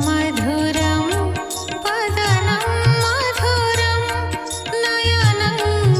मधुरं वदनं मधुरं नयनं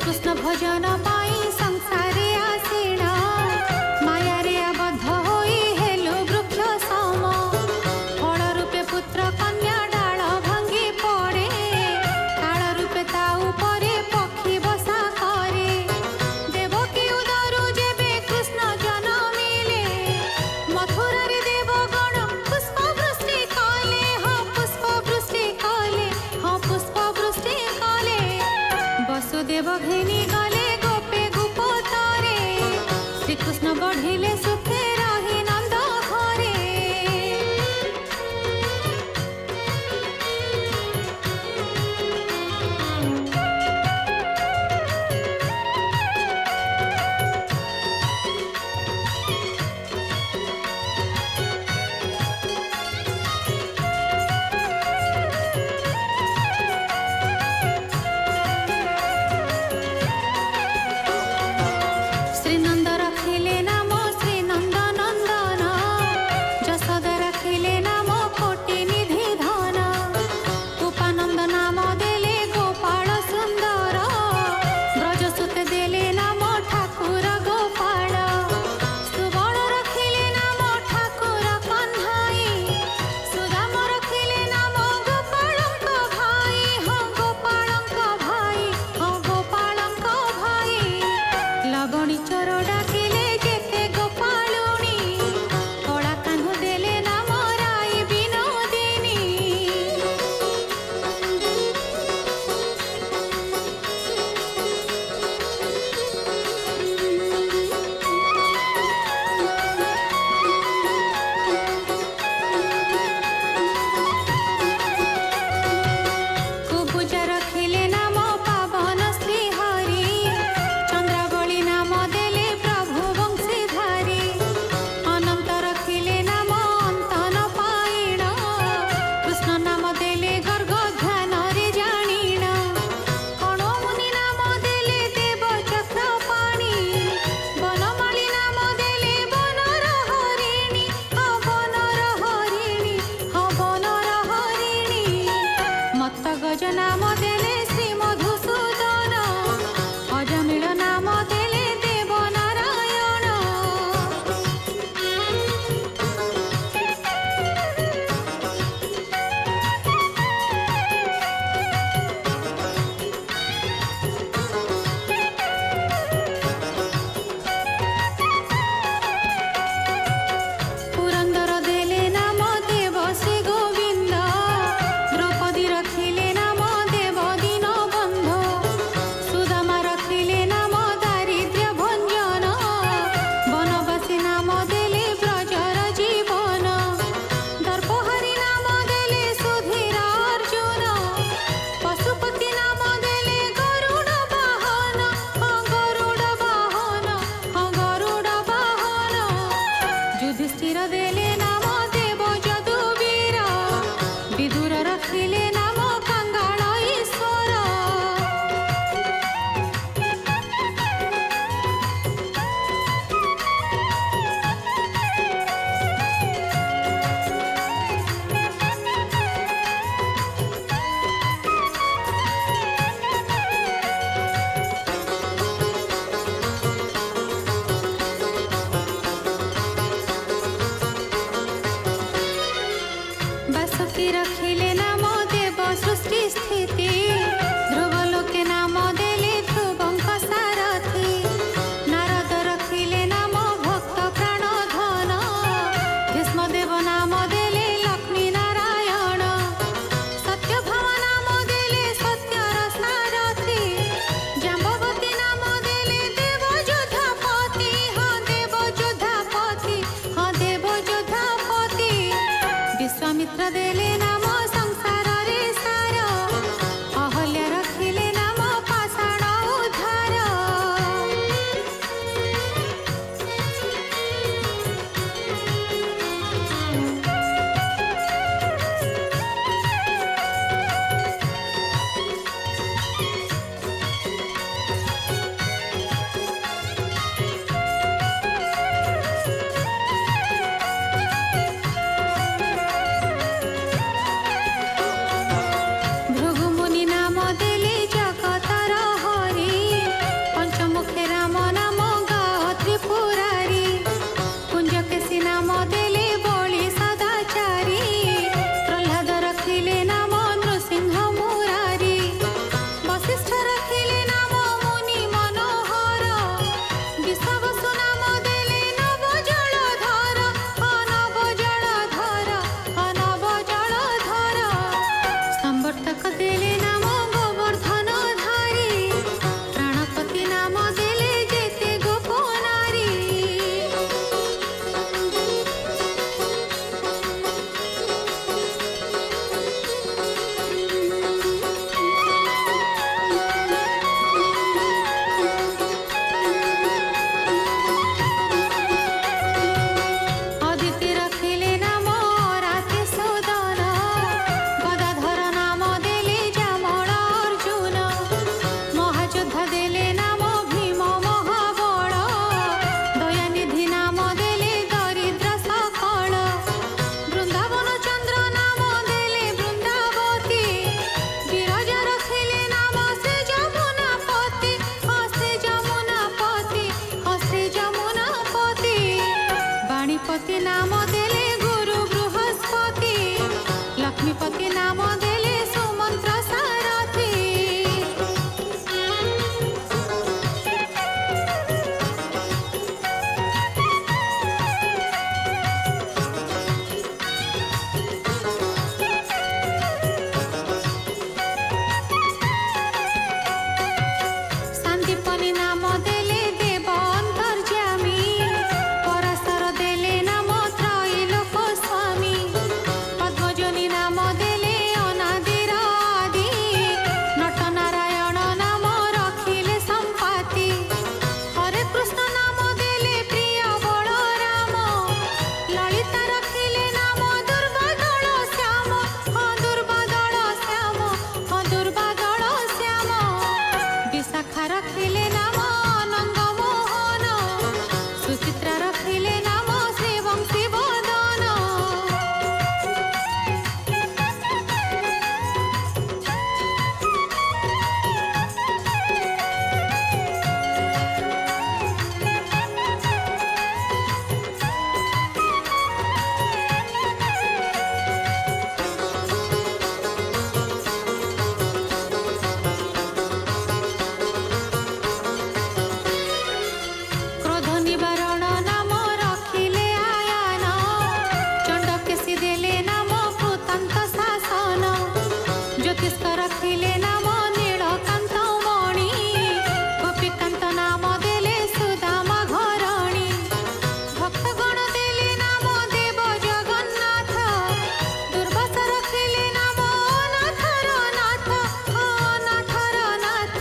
श्रीकृष्ण भजन पाई संसारे आसीणा माया रे आबद्ध होई हेलु वृक्ष सम फल रूपे पुत्र कन्या डाल भांगी पड़े काल रूपे ता उपरे पक्षी बसा करे देवकी उदरु जेबे कृष्ण जन्मिले मथुरा रे देवगण पुष्प वृष्टि कले हाँ पुष्प वृष्टि कले हाँ पुष्प वृष्टि कले वसुदेव घेनी गले गोपे गुपतरे श्रीकृष्ण बढ़िले सुखे रही नंद घरे श्रीनंद रखिले नाम श्री पद्मजनी नाम देले देव अंतर्यामी पराशर देले नाम त्रैलोक स्वामी पद्मजनी नाम देले अनादिर आदि नटनारायण नाम रखिले संपाति हरे कृष्ण नाम देले प्रिय बलराम ललिता रखिले नाम दुर्बादल श्याम हाँ दुर्बादल श्याम हाँ दुर्बादल श्याम विशाखा रखिले नाम आनंद मोहन सुचित्रा रखिले नाम श्रीवंशी वदन क्रोध निवारण नाम रखिले आयान चंडकेशी देले नाम कृतांत शासन ज्योतिष रखिले नाम नीलकांत मणि गोपीकांत नाम देले सुदामा घरणी भक्तगण देले नाम देव जगन्नाथ दुर्वासा रखिले नाम अनाथर नाथ अनाथर नाथ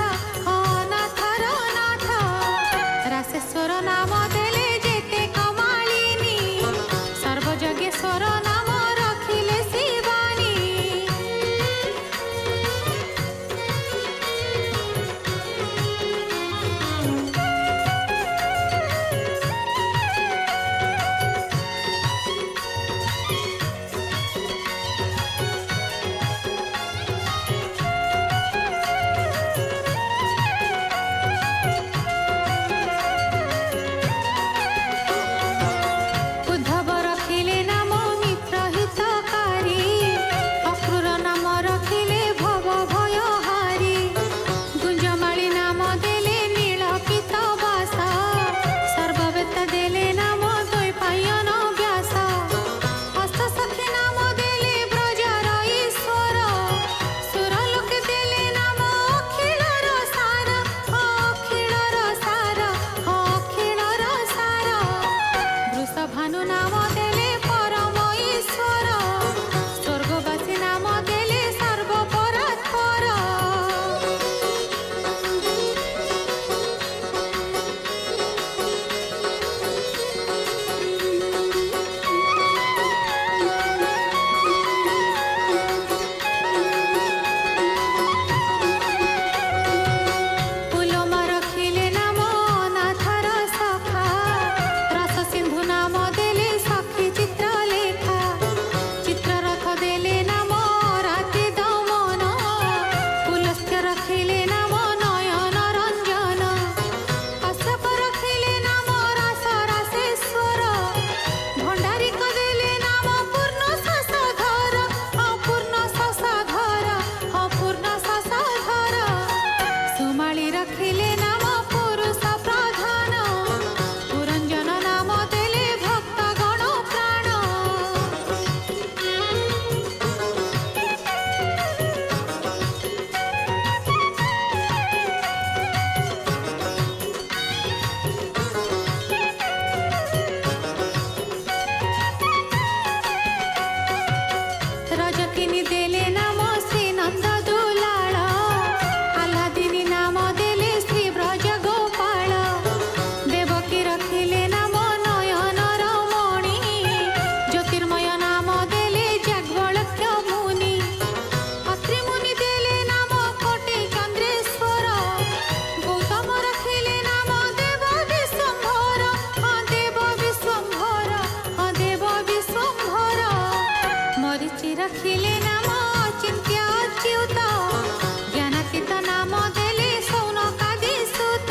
अनाथर नाथ रासेश्वर नाम देले जेते कमालिनी सर्वजगेश्वर नाम रखिले शिवानी उद्धव रखिले नाम मित्र हितकारी अक्रूर नाम रखिले भव भयहारी गुंजमाली नाम देले नीलपित बासा सर्ववेत्ता देले नाम द्वैपायन व्यास अष्टसखी नाम देले ब्रजर ईश्वर सुरलोक देले नाम अखिलर सार अखिलर सार अखिलर सार वृषभानु नाम देले परम ईश्वर स्वर्गवासी नाम देले सर्वपरात्पर पुलोमा रखिले नाम अनाथर सखा रस सिंधु नाम देले सखी चित्रलेखा चित्ररथ देले नाम राति दमन पुलस्त्य रखिले नाम नयन रंजन कश्यप रखिले नाम रास रासेश्वर भंडारिक देले नाम पूर्ण शशधर अपूर्ण शशधर अपूर्ण शशधर सुमाली रखिले नाम पुरुष प्रधान पुरंजन नाम देले भक्त गण प्राण रजकिनी देले नाम श्री नंद दुलाल आह्लादिनी नाम देले श्री ब्रज गोपाल देवकी रखिले नाम नयन रमणी ज्योतिर्मय नाम देले जाग्वल्क्य मुनि अत्रि मुनि देले नाम कोटि चंद्रेश्वर गौतम रखिले नाम देव विश्वम्भर देव विश्वम्भर देव विश्वम्भर मरीचि रखिले नाम अचिन्त्य अच्युत ज्ञानातीत नाम देले सौनकादि सुत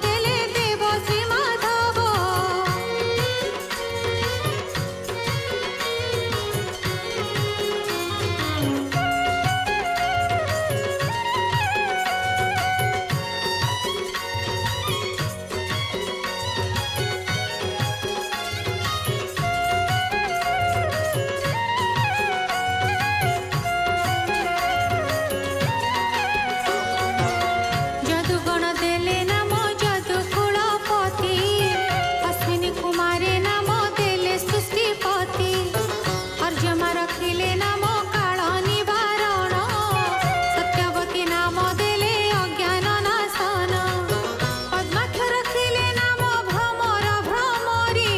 देले देव श्री माधव। যদুগণ দেলে নাম যদু কুলপতি, অশ্বিনী কুমারে নাম দেলে সৃষ্টিপতি, অর্যমা রখিলে নাম কাল নিবারণ, সত্যবতী নাম দেলে অজ্ঞান নাশন, পদ্মাক্ষ রখিলে নাম ভ্রমর ভ্রমরী,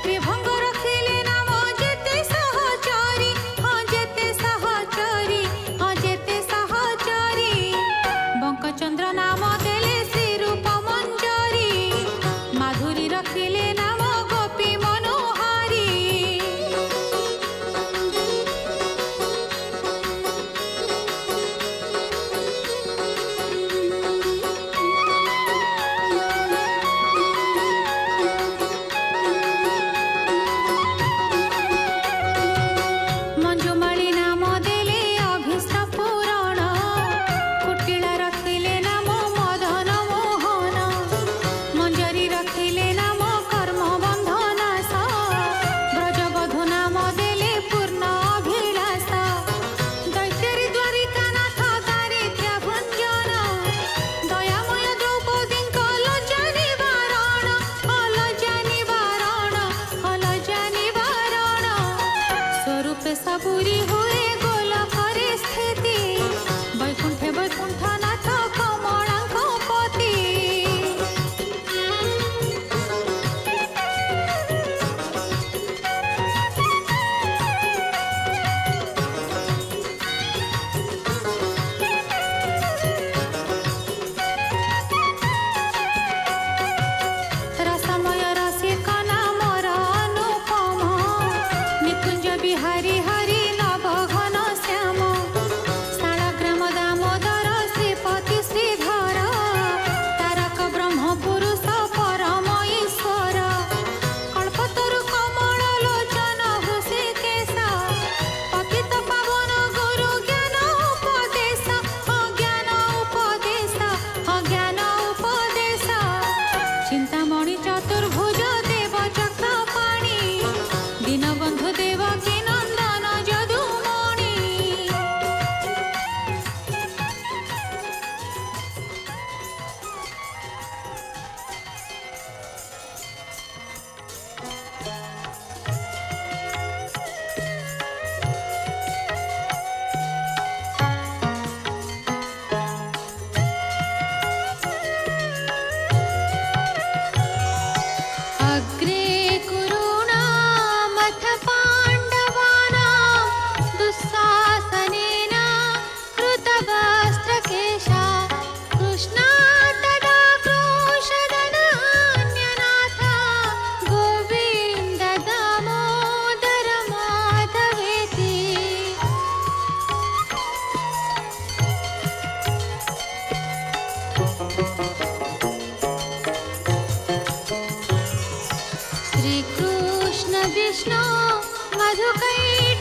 ত্রিভঙ্গ রখিলে নাম যেতে সহচরী, যেতে সহচরী, যেতে সহচরী, বঙ্কচন্দ্র নাম দেলে শ্রীরূপ মঞ্জরী, মাধুরী রখিলে নাম গোপী মনোহারী। মঞ্জুমালী নাম দেলে অভীষ্ট পুরাণ, কুটিল রখিলে নাম মদন মোহন, মঞ্জরী রখিলে নাম কর্মবন্ধ নাশ, ব্রজবধূ নাম দেলে পূর্ণ অভিলাষ, দৈত্যরী দ্বারিকানাথ দারিদ্র্য ভঞ্জন, দয়াময় দ্রৌপদীଙ୍କ লজ্জা নিবাରଣ, লজ্জা নিবাରଣ, লজ্জা নিবাରଣ, স্বরূপে সপুরী হুয়ে গোলকরে স্থিতি, বৈকুণ্ঠে বৈকুণ্ঠনাথ কমলাঙ্ক পতি। রসময় রসিক নামর অনুপম, নিকুঞ্জ বিহারী হরি নবঘন শ্যাম, শালগ্রাম দামোদর শ্রীপতি শ্রীধর, তারক ব্রহ্ম পুরুষ পরম ঈশ্বর, কল্পতরু কমল লোচন হৃষিকেশ, পতিত পাবন গুরু জ্ঞান উপদেশ, জ্ঞান উপদেশ, জ্ঞান উপদেশ, চিন্তামণি চতুর্ভুজ দেব চক্রপাণি, দীনবন্ধু দেবকী নন্দন যদুমণি। अग्रे कुरूणामथ पाण्डवानां, दुःशासनेन कृतवस्त्रकेशा, कृष्णात् तदा क्रोशदनान्यनाथ, गोविन्द दामोदर माधवेति। श्रीकृष्ण विष्णु मधुकैटभ